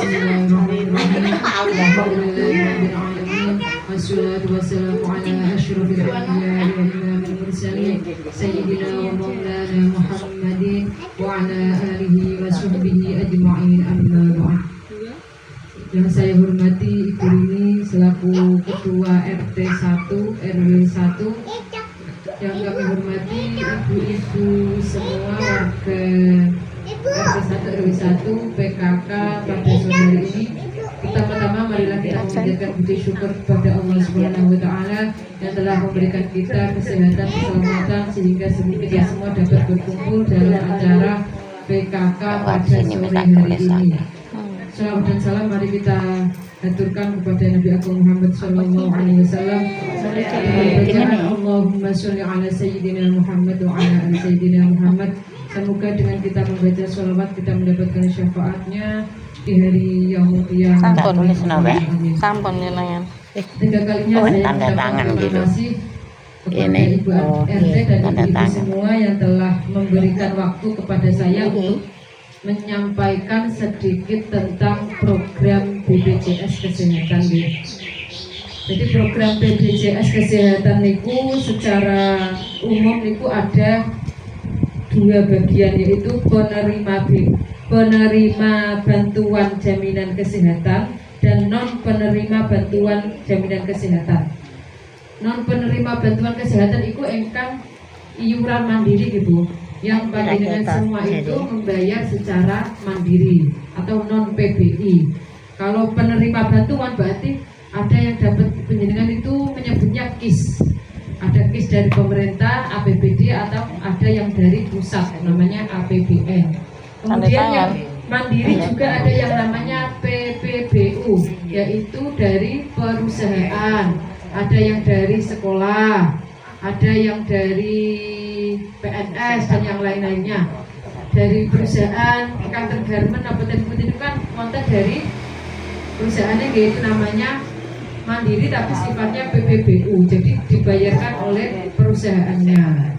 Bismillahirrahmanirrahim. Wassalatu wassalamu ala asyrafil anbiya'i wal imamil mursalin sayyidina wa maulana Muhammadin wa ala alihi wa sahbihi ajma'in, amma ba'd. Yang saya hormati Ibu Rini selaku Ketua RT 1 RW 1, yang kami hormati ibu-ibu semua warga RT 1 RW 1 PKK pada sore hari ini. Pertama-tama marilah kita menjadikan puji syukur kepada Allah Subhanahu wa taala yang telah memberikan kita kesehatan, keselamatan sehingga kita semua dapat berkumpul dalam acara PKK pada sore hari ini. Salam dan salam mari kita haturkan kepada Nabi Agung Muhammad sallallahu alaihi wasallam. Bacaan Allahumma sholli ala sayyidina Muhammad wa ala ali sayyidina Muhammad. Semoga dengan kita membaca sholawat kita mendapatkan syafaatnya di hari yaumul qiyamah. Sampun nyenengan. Tiga kalinya saya tanda tangan gitu. Kepada Ibu RT dan ibu semua yang telah memberikan waktu kepada saya untuk menyampaikan sedikit tentang program BPJS Kesehatan. Jadi program BPJS Kesehatan niku secara umum niku ada dua bagian, yaitu penerima bantuan jaminan kesehatan dan non penerima bantuan jaminan kesehatan. Non penerima bantuan kesehatan itu engkang iuran mandiri gitu, yang panjenengan semua itu membayar secara mandiri atau non PBI. Kalau penerima bantuan berarti ada yang dapat panjenengan itu menyebutnya KIS. Ada KIS dari pemerintah, APBD, atau ada yang dari pusat namanya APBN. Kemudian yang mandiri juga ada yang namanya PPBU, yaitu dari perusahaan, ada yang dari sekolah, ada yang dari PNS dan yang lain-lainnya. Dari perusahaan kantor garmen apa itu kan konten dari perusahaannya, yaitu namanya mandiri tapi sifatnya PPBU, jadi dibayarkan oleh perusahaannya.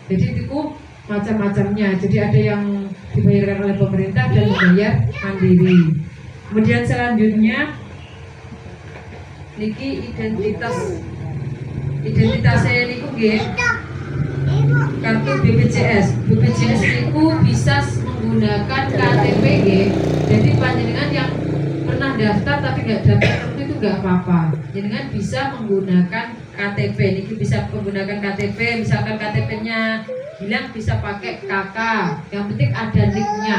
Jadi itu macam-macamnya, jadi ada yang dibayarkan oleh pemerintah dan dibayar mandiri. Kemudian selanjutnya niki identitas saya niku nggih kartu BPJS. BPJS niku bisa menggunakan KTP nggih. Jadi panjenengan yang pernah daftar tapi nggak dapat kartu itu nggak apa-apa. Jenengan bisa menggunakan KTP. Niki bisa menggunakan KTP. Misalkan KTP-nya hilang bisa pakai KK. Yang penting ada NIK-nya.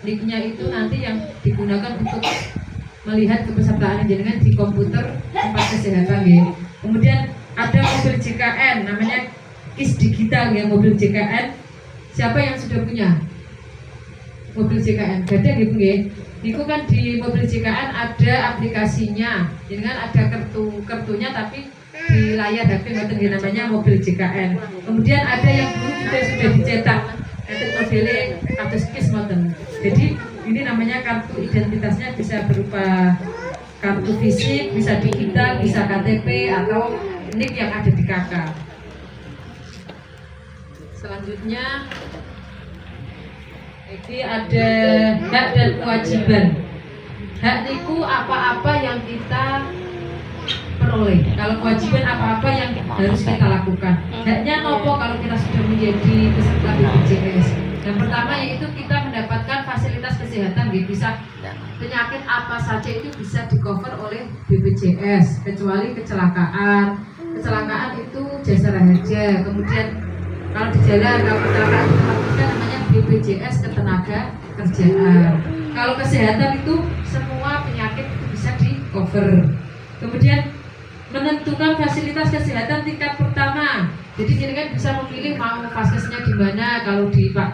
NIK-nya itu nanti yang digunakan untuk melihat kepesertaan jenengan di komputer tempat kesehatan ya. Kemudian ada mobil JKN namanya KIS digital ya, mobil JKN. Siapa yang sudah punya mobil JKN? Gada gitu nggih. Niku kan di mobil JKN ada aplikasinya. Jenengan ada kartunya tapi di layar HP ngoten namanya mobil JKN. Kemudian ada yang dulu juga sudah dicetak modelnya kartu KIS ngoten. Jadi ini namanya kartu identitasnya bisa berupa kartu fisik, bisa digital, bisa KTP atau NIK yang ada di KK. Selanjutnya ini ada hak dan kewajiban. Hak niku apa-apa yang kita peroleh. Kalau kewajiban apa-apa yang harus kita lakukan. Haknya nopo kalau kita sudah menjadi peserta BPJS. Yang pertama yaitu kita mendapatkan fasilitas kesehatan, bisa penyakit apa saja itu bisa di cover oleh BPJS kecuali kecelakaan. Kecelakaan itu jasa raharja. Kemudian kalau di jalan, kalau kecelakaan itu namanya BPJS ketenaga kerjaan. Kalau kesehatan itu semua penyakit itu bisa di cover. Kemudian menentukan fasilitas kesehatan tingkat pertama. Jadi jadi kan bisa memilih mau faskesnya di mana. Kalau di Pak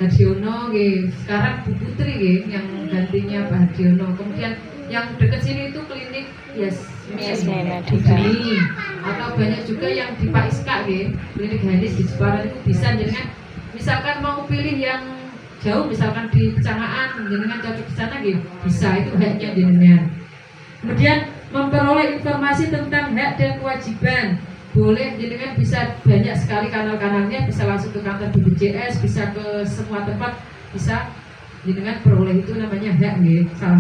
Hadiono, sekarang Bu Putri yang gantinya Pak Hadiono. Kemudian yang dekat sini itu klinik Yasmini, atau banyak juga yang di Pak Iska, klinik Hanis di Jepara itu bisa. Jadi kan misalkan mau pilih yang jauh, misalkan di Pecangaan, jenengan cocok di sana bisa, itu haknya jenengan. Kemudian memperoleh informasi tentang hak dan kewajiban. Boleh, jenengan bisa banyak sekali kanal-kanalnya, bisa langsung ke kantor BPJS, bisa ke semua tempat, bisa jenengan peroleh itu namanya hak nggih, salah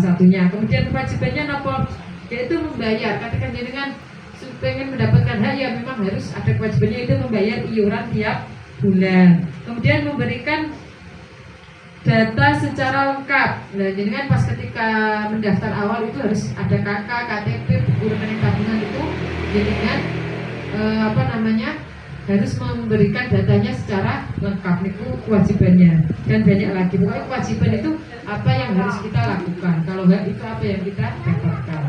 satunya. Kemudian kewajibannya napa? Yaitu membayar. Ketika jenengan pengen mendapatkan hak ya memang harus ada kewajibannya, itu membayar iuran tiap bulan. Kemudian memberikan data secara lengkap. Nah, jenengan pas ketika mendaftar awal itu harus ada KK, KTP, buku rekening tabungan itu jenengan harus memberikan datanya secara lengkap. Itu kewajibannya. Dan banyak lagi. Pokoknya kewajiban itu apa yang harus kita lakukan. Kalau hak itu apa yang kita dapatkan.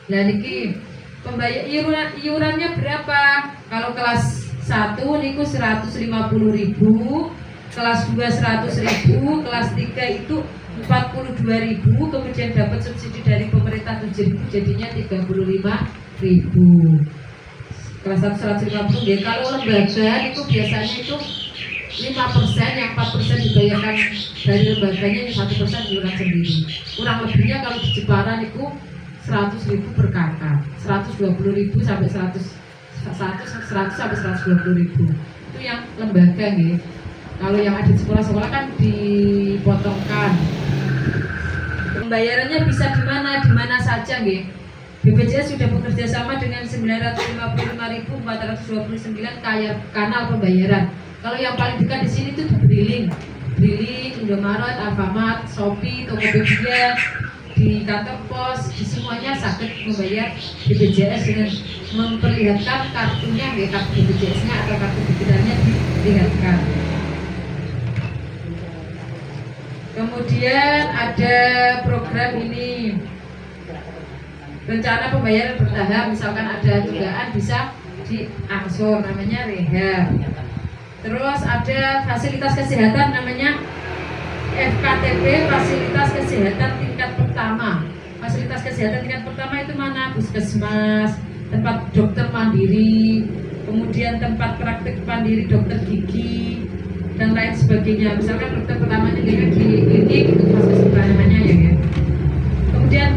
Nah, niki pembayar iurannya berapa? Kalau kelas 1 niku 150.000, kelas 2 100.000, kelas 3 itu 42.000, kemudian dapat subsidi dari pemerintah 7.000, jadinya 35.000. Kelas 1 150 ya. Kalau lembaga itu biasanya itu 5%, yang 4% dibayarkan dari lembaganya, yang 1% iuran sendiri. Kurang lebihnya kalau di Jepara itu 100.000 per kakak, 120.000 sampai 100 sampai 120.000. Itu yang lembaga nih. Kalau yang ada di sekolah-sekolah kan dipotongkan. Pembayarannya bisa di mana saja nih. BPJS sudah bekerja sama dengan 955.429 kanal pembayaran. Kalau yang paling dekat di sini itu di Briling, Indomaret, Alfamart, Shopee, Tokopedia, di kantor pos, di semuanya sakit membayar BPJS dengan memperlihatkan kartunya, kartu BPJS-nya atau kartu pikirannya dilihatkan. Kemudian ada program ini, rencana pembayaran bertahap, misalkan ada dugaan bisa diangsur, namanya rehab. Terus ada fasilitas kesehatan namanya FKTP, fasilitas kesehatan tingkat pertama. Fasilitas kesehatan tingkat pertama itu mana? Puskesmas, tempat dokter mandiri, kemudian tempat praktik mandiri dokter gigi dan lain sebagainya. Misalkan dokter pertamanya di klinik, itu fasilitas namanya ya. Kemudian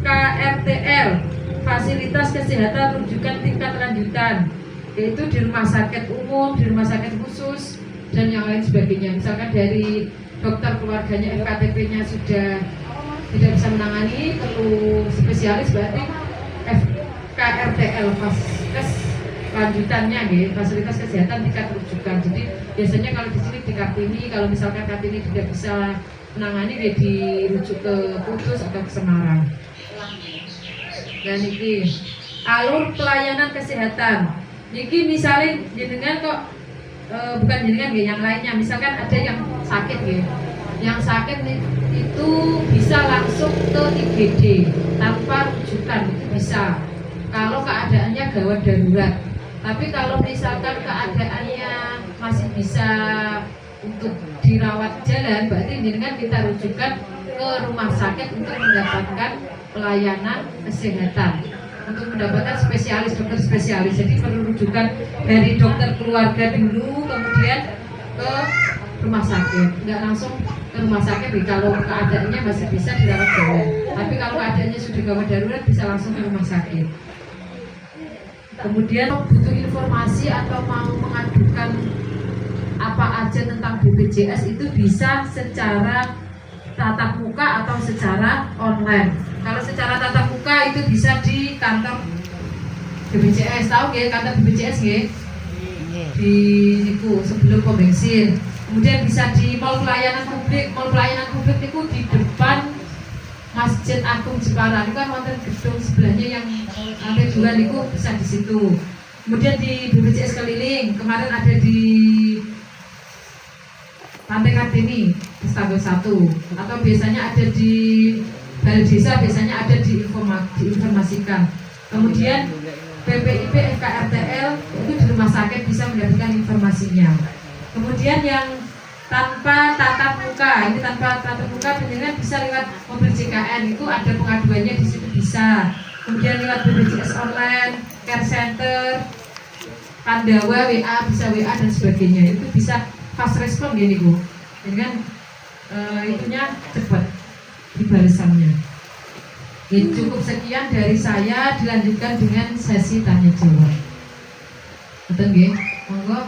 FKRTL, fasilitas kesehatan rujukan tingkat lanjutan, yaitu di rumah sakit umum, di rumah sakit khusus dan yang lain sebagainya. Misalkan dari dokter keluarganya FKTP-nya sudah tidak bisa menangani, perlu spesialis, berarti FKRTL, fasilitas lanjutannya gitu, fasilitas kesehatan tingkat rujukan. Jadi biasanya kalau di sini di Kartini, kalau misalkan Kartini tidak bisa menangani, dia dirujuk ke Kudus atau ke Semarang. Dan ini alur pelayanan kesehatan. Niki misalnya jenengan kok bukan jenengan ya, yang lainnya, misalkan ada yang sakit ya, yang sakit itu bisa langsung ke IGD tanpa rujukan, itu bisa kalau keadaannya gawat darurat. Tapi kalau misalkan keadaannya masih bisa untuk dirawat jalan, berarti jenengan kita rujukan ke rumah sakit untuk mendapatkan pelayanan kesehatan, untuk mendapatkan spesialis, dokter spesialis. Jadi perlu rujukan dari dokter keluarga dulu, kemudian ke rumah sakit. Nggak langsung ke rumah sakit kalau keadaannya masih bisa dirawat jalan. Tapi kalau keadaannya sudah gawat darurat, bisa langsung ke rumah sakit. Kemudian butuh informasi atau mau mengadukan apa aja tentang BPJS, itu bisa secara tatap muka atau secara online. Kalau secara tatap muka itu bisa di kantor BPJS, tahu nggih kantor BPJS nggih? Di niku sebelum pom bensin. Kemudian bisa di mall pelayanan publik. Mall pelayanan publik itu di depan Masjid Agung Jepara. Itu kan wonten gedung sebelahnya yang lantai 2 niku, bisa di situ. Kemudian di BPJS keliling, kemarin ada di Pantai Kartini, Stadion 1, atau biasanya ada di Balai Desa, biasanya ada diinformasikan. Kemudian PPIP, FKRTL itu di rumah sakit bisa mendapatkan informasinya. Kemudian yang tanpa tatap muka, ini tanpa tatap muka penjenengan bisa lewat mobil JKN, itu ada pengaduannya di situ bisa. Kemudian lewat BPJS online, care center, Pandawa, WA, bisa WA dan sebagainya, itu bisa fast respon gini Bu, dengan itunya cepat dibalasannya. Cukup sekian dari saya, dilanjutkan dengan sesi tanya jawab. Betul nggih? Monggo.